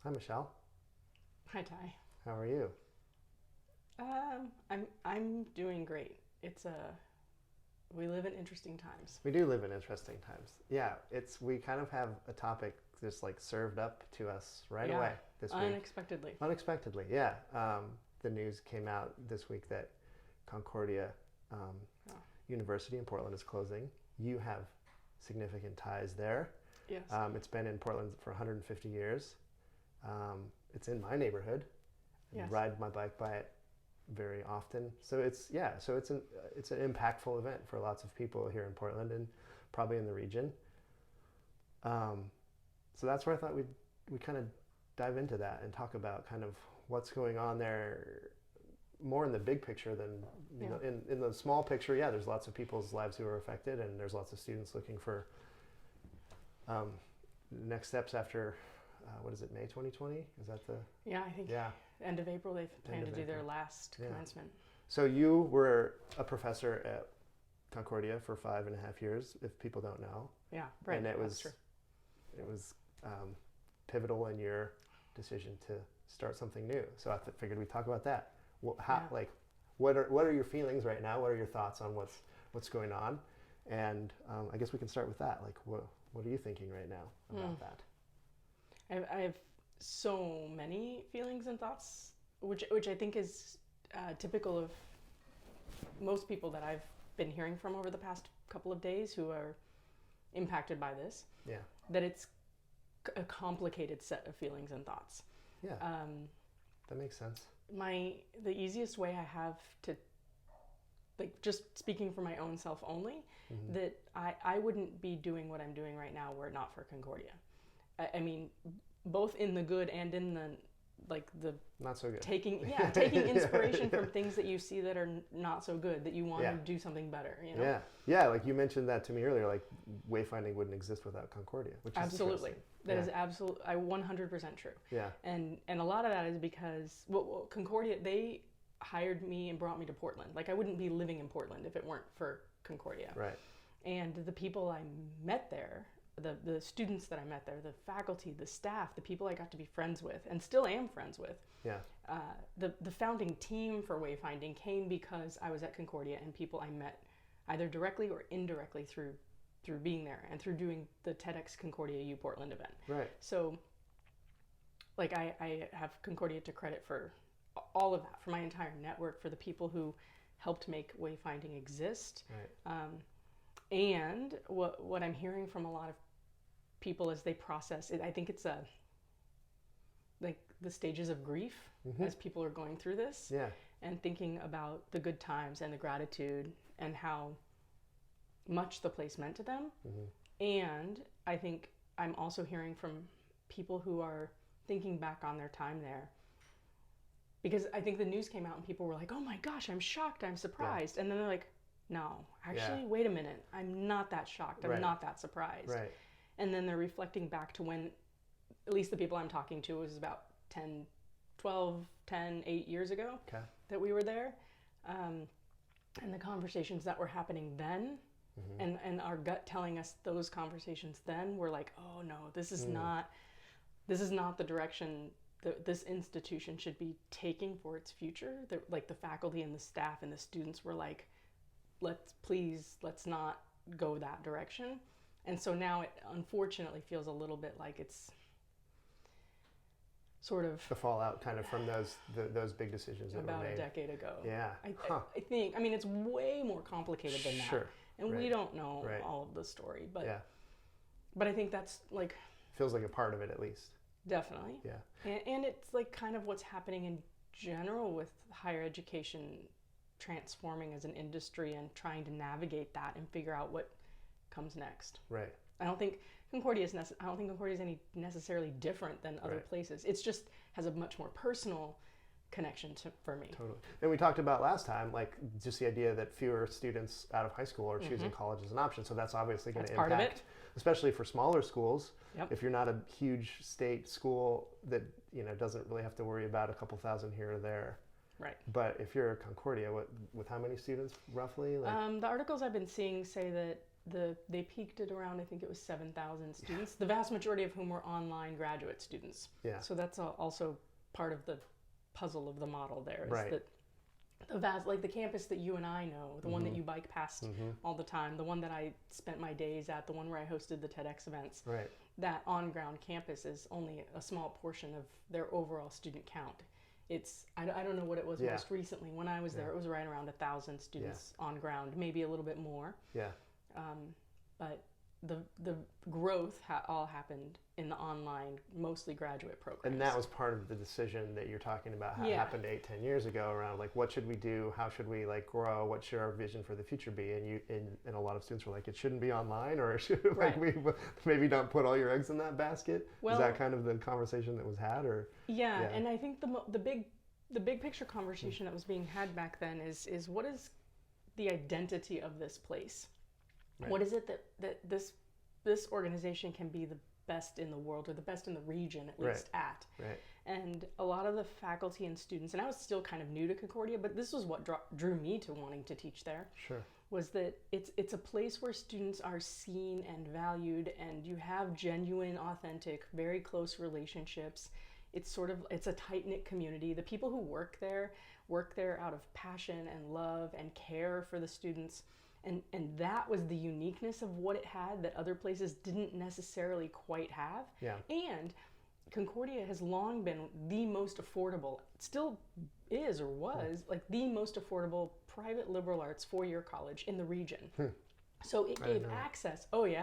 Hi, Michelle. Hi, Ty. How are you? I'm doing great. It's a We live in interesting times. We do live in interesting times. Yeah, we kind of have a topic just like served up to us right Yeah, away this week. unexpectedly. Unexpectedly, yeah. The news came out this week that Concordia um, Oh, University in Portland is closing. You have significant ties there. yes, It's been in Portland for 150 years. It's in my neighborhood. I yes, ride my bike by it very often. So it's an impactful event for lots of people here in Portland and probably in the region. Um, so that's where I thought we kind of dive into that and talk about kind of what's going on there more in the big picture than yeah, in the small picture. Yeah, there's lots of people's lives who are affected, and there's lots of students looking for um, next steps after what is it, May 2020? Is that the yeah. I think yeah, end of April they end plan to of do their April? last Yeah. commencement. So you were a professor at Concordia for 5.5 years, if people don't know, Yeah, right. and it That's true. was it was pivotal in your decision to start something new. So figured we'd talk about that. How Yeah. like what are your feelings right now? What are your thoughts on what's going on? And I guess we can start with that. Like what are you thinking right now Mm. about that? I have so many feelings and thoughts, which I think is typical of most people that I've been hearing from over the past couple of days who are impacted by this. Yeah, That it's a complicated set of feelings and thoughts. yeah, Um, that makes sense. the easiest way I have to, like, just speaking for my own self only, Hmm. that I wouldn't be doing what I'm doing right now were it not for Concordia. I mean, both in the good and in the, like, the Not so good. taking inspiration Yeah, from things that you see that are not so good, that you want yeah, to do something better, you know. yeah, yeah. Like you mentioned that to me earlier. Like wayfinding wouldn't exist without Concordia, which is Absolutely. interesting. That Yeah, is absolutely, I 100% true. yeah, And a lot of that is because, well, Concordia, they hired me and brought me to Portland. Like, I wouldn't be living in Portland if it weren't for Concordia. right. And the people I met there, the students that I met there, the faculty, the staff, the people I got to be friends with and still am friends with, Yeah, the founding team for Wayfinding came because I was at Concordia and people I met either directly or indirectly through being there and through doing the TEDx Concordia U Portland event. right. So, like, I have Concordia to credit for all of that, for my entire network, for the people who helped make Wayfinding exist. Right. And what I'm hearing from a lot of people as they process it, I think it's like the stages of grief Mm-hmm. as people are going through this Yeah. and thinking about the good times and the gratitude and how much the place meant to them. Mm-hmm. And I think I'm also hearing from people who are thinking back on their time there, because I think the news came out and people were like, "Oh my gosh, I'm shocked, I'm Yeah. surprised," and then they're like, "No, Yeah. actually, wait a minute, I'm not that shocked, I'm Right. not that surprised." Right. And then they're reflecting back to when, at least the people I'm talking to, was about 10, 12, 10, 8 years ago Okay. that we were there, um, and the conversations that were happening then, Mm-hmm. and our gut telling us those conversations then were like, "Oh no, Mm. this is not the direction that this institution should be taking for its future." Like, the faculty and the staff and the students were like, let's not go that direction. And so now it unfortunately feels a little bit like it's sort of The fallout kind of from those big decisions that were about a made. decade ago. Yeah. I, Huh. I think, I mean, it's way more complicated than that. Sure. And we Right. don't know Right. all of the story, but Yeah. I think that's, like, Feels like a part of it at least. definitely. Yeah. And it's like kind of what's happening in general with higher education transforming as an industry and trying to navigate that and figure out what comes next. Right. I don't think I don't think Concordia is any necessarily different than other Right. places. It's just has a much more personal connection for me. Totally. And we talked about last time, like just the idea that fewer students out of high school are choosing college as an option. So that's obviously going That's to part of impact, it. especially for smaller schools. Yep. If you're not a huge state school that doesn't really have to worry about a couple thousand here or there. Right. But if you're Concordia, with how many students roughly? Like, The articles I've been seeing say that they peaked at around, I think it was 7,000 students, the vast majority of whom were online graduate students. Yeah. So that's also part of the puzzle of the model there, is Right. that the vast, like the campus that you and I know, the one that you bike past all the time, the one that I spent my days at, the one where I hosted the TEDx events, Right. that on-ground campus is only a small portion of their overall student count. It's, I don't know what it was most recently. When I was there, it was right around 1,000 students on ground, maybe a little bit more. Yeah. But the growth all happened in the online, mostly graduate programs. And that was part of the decision that you're talking about happened 8-10 years ago around like, what should we do? How should we like grow? What should our vision for the future be? And a lot of students were like, it shouldn't be online, or it should like we maybe don't put all your eggs in that basket. Well, is that kind of the conversation that was had, or? Yeah. And I think the big picture conversation that was being had back then is what is the identity of this place? Right. What is it that this organization can be the best in the world, or the best in the region at least at? Right. And a lot of the faculty and students, and I was still kind of new to Concordia, but this was what drew me to wanting to teach there. Sure. Was that it's a place where students are seen and valued, and you have genuine, authentic, very close relationships. It's a tight-knit community. The people who work there out of passion and love and care for the students. And that was the uniqueness of what it had that other places didn't necessarily quite have. Yeah. And Concordia has long been the most affordable, still is or was, like the most affordable private liberal arts four-year college in the region. So it gave access, and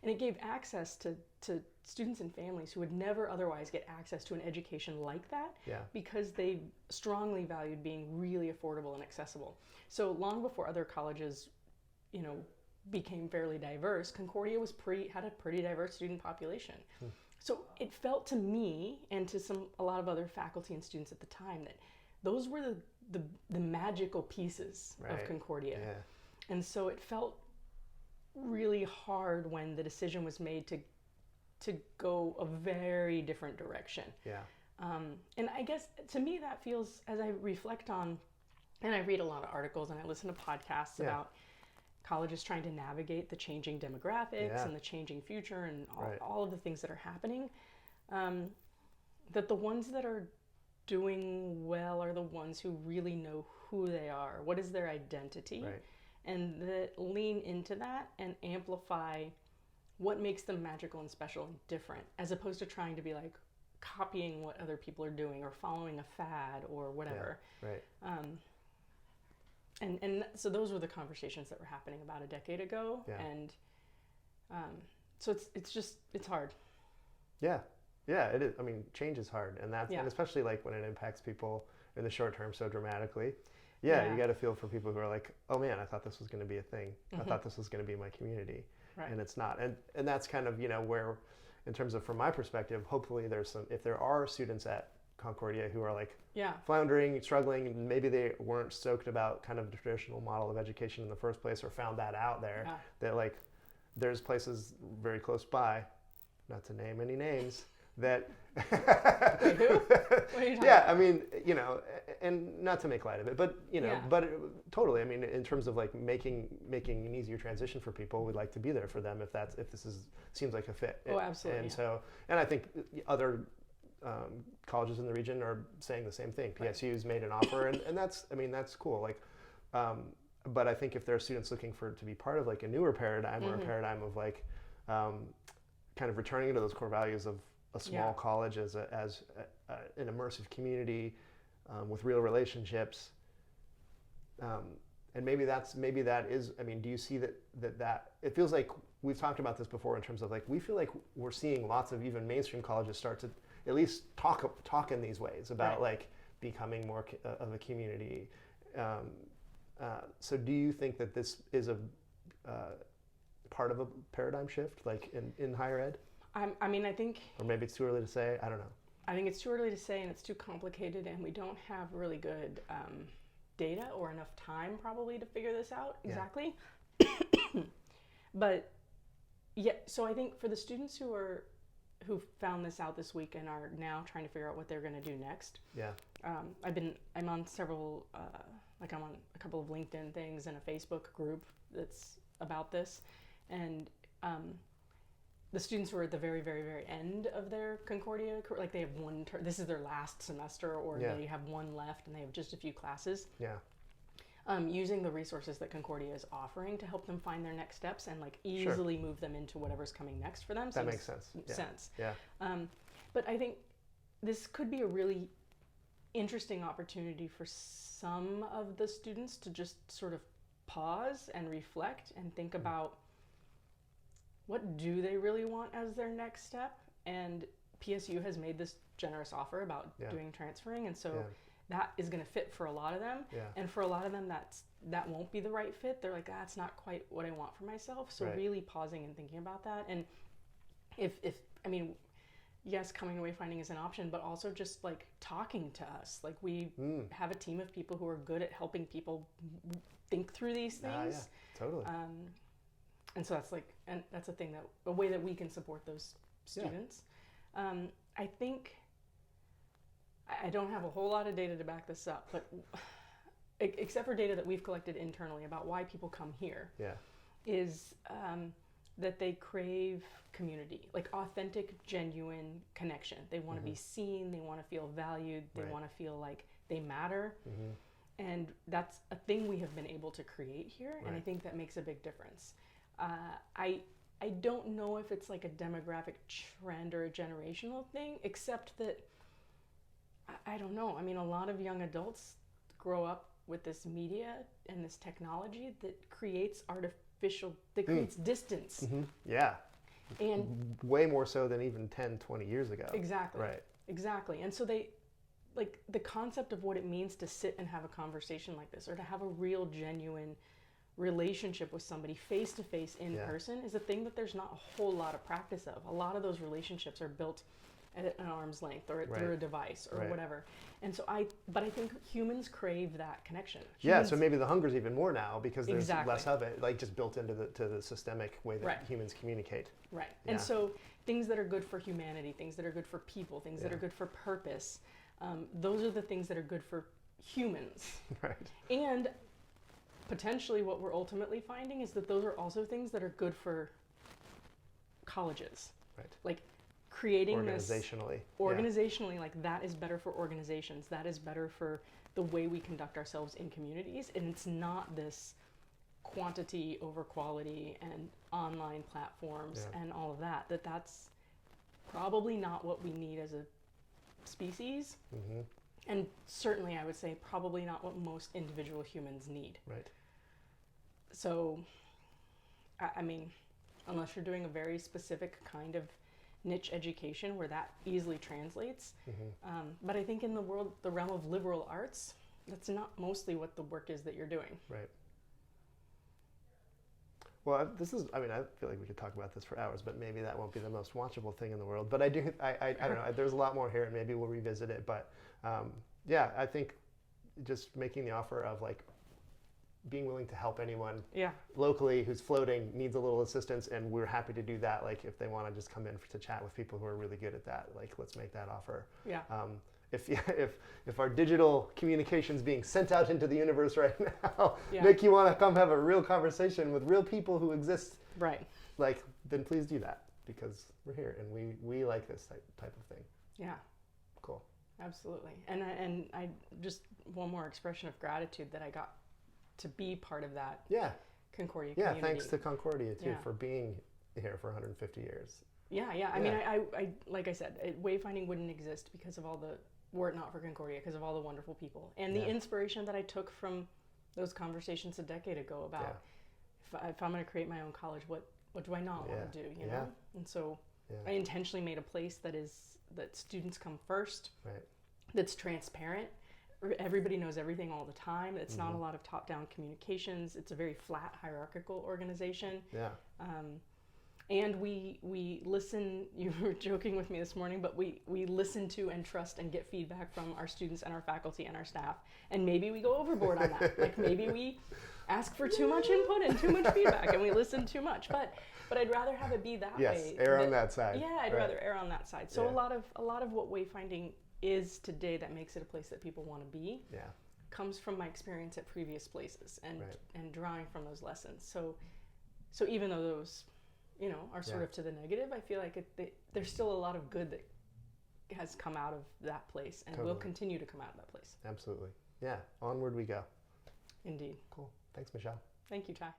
it gave access to students and families who would never otherwise get access to an education like that, because they strongly valued being really affordable and accessible. So long before other colleges became fairly diverse, Concordia had a pretty diverse student population. So it felt to me, and to a lot of other faculty and students at the time, that those were the magical pieces of Concordia. Yeah. And so it felt really hard when the decision was made to go a very different direction. Yeah. And I guess to me that feels, as I reflect on, and I read a lot of articles and I listen to podcasts about colleges trying to navigate the changing demographics and the changing future and all of the things that are happening, that the ones that are doing well are the ones who really know who they are, what is their identity, and that lean into that and amplify what makes them magical and special and different, as opposed to trying to be like copying what other people are doing or following a fad or whatever. Yeah. Right. And so those were the conversations that were happening about a decade ago. Yeah. And so it's hard. Yeah. Yeah, it is. I mean, change is hard, and and especially like when it impacts people in the short term so dramatically. Yeah, you got to feel for people who are like, oh man, I thought this was going to be a thing. I thought this was going to be my community, and it's not. And that's kind of where, in terms of from my perspective, hopefully if there are students at Concordia who are like floundering, struggling, and maybe they weren't stoked about kind of the traditional model of education in the first place, or found that out there, that like there's places very close by, not to name any names, that Wait, who? What are you talking about? I mean, and not to make light of it, but but totally. I mean, in terms of like making an easier transition for people, we'd like to be there for them if this seems like a fit. Oh, absolutely. And I think other colleges in the region are saying the same thing. PSU's made an offer, and that's cool. Like, but I think if there are students looking to be part of like a newer paradigm, or a paradigm of like kind of returning to those core values of a small college as an immersive community with real relationships, and maybe that is. I mean, do you see that it feels like we've talked about this before in terms of like we feel like we're seeing lots of even mainstream colleges start to at least talk in these ways about like becoming more of a community. So do you think that this is a part of a paradigm shift, like in higher ed? I mean, I think... Or maybe it's too early to say, I don't know. I think it's too early to say, and it's too complicated, and we don't have really good data or enough time probably to figure this out exactly. But yeah, so I think for the students who found this out this week and are now trying to figure out what they're going to do next. Yeah. I'm on several, I'm on a couple of LinkedIn things and a Facebook group that's about this. and the students who are at the very, very, very end of their Concordia, like they have one term, this is their last semester, or they have one left and they have just a few classes. Yeah. Using the resources that Concordia is offering to help them find their next steps and like easily move them into whatever's coming next for them. That makes sense. Yeah. But I think this could be a really interesting opportunity for some of the students to just sort of pause and reflect and think about what do they really want as their next step. And PSU has made this generous offer about doing transferring, and so that is going to fit for a lot of them. And for a lot of them that won't be the right fit. They're like, that's not quite what I want for myself. So really pausing and thinking about that. And if I mean, yes, coming to Wayfinding is an option, but also just like talking to us. Like we have a team of people who are good at helping people think through these things. Totally. And so that's like, and that's a way that we can support those students. I think, I don't have a whole lot of data to back this up, but except for data that we've collected internally about why people come here, is that they crave community, like authentic, genuine connection. They want to be seen, they want to feel valued, they want to feel like they matter. And that's a thing we have been able to create here, and I think that makes a big difference. I don't know if it's like a demographic trend or a generational thing, except that, I don't know. I mean, a lot of young adults grow up with this media and this technology that creates creates distance. Yeah. And way more so than even 10, 20 years ago. Exactly. Right. Exactly. And so they, like, the concept of what it means to sit and have a conversation like this, or to have a real, genuine relationship with somebody face to face in person, is a thing that there's not a whole lot of practice of. A lot of those relationships are built at an arm's length or through a device or whatever. And so I think humans crave that connection. So maybe the hunger's even more now because there's less of it, like just built into the systemic way that humans communicate. Right. And so things that are good for humanity, things that are good for people, things that are good for purpose, those are the things that are good for humans. Right. And potentially what we're ultimately finding is that those are also things that are good for colleges. Right. Like creating organizationally, like that is better for organizations. That is better for the way we conduct ourselves in communities. And it's not this quantity over quality and online platforms and all of that. That's probably not what we need as a species. And certainly I would say probably not what most individual humans need. Right. So, I mean, unless you're doing a very specific kind of niche education where that easily translates. But I think in the realm of liberal arts, that's not mostly what the work is that you're doing. Right. Well, I feel like we could talk about this for hours, but maybe that won't be the most watchable thing in the world. But I don't know, there's a lot more here and maybe we'll revisit it. But I think just making the offer of like being willing to help anyone locally who's floating, needs a little assistance, and we're happy to do that. Like if they want to just come in to chat with people who are really good at that, like let's make that offer. If our digital communication's being sent out into the universe right now, make you want to come have a real conversation with real people who exist, like then please do that, because we're here and we like this type of thing. Yeah. Cool. Absolutely. And I just one more expression of gratitude that I got to be part of that Concordia community. Yeah, thanks to Concordia too for being here for 150 years. I mean, I like I said, Wayfinding wouldn't exist because of all the, were it not for Concordia, because of all the wonderful people and the inspiration that I took from those conversations a decade ago about if I'm going to create my own college, what do I not want to do, you know? And so I intentionally made a place that students come first, that's transparent. Everybody knows everything all the time. It's not a lot of top-down communications. It's a very flat, hierarchical organization. And we listen, you were joking with me this morning, but we listen to and trust and get feedback from our students and our faculty and our staff. And maybe we go overboard on that. Like maybe we ask for too much input and too much feedback and we listen too much. But I'd rather have it be that way. Yes, err on that side. Yeah, I'd rather err on that side. So a lot of what Wayfinding is today that makes it a place that people want to be comes from my experience at previous places and drawing from those lessons. So So even though those, are sort Yeah. of to the negative, I feel like there's still a lot of good that has come out of that place and will Totally. continue to come out of that place. Absolutely. Yeah. Onward we go. Indeed. Cool. Thanks, Michelle. Thank you, Ty.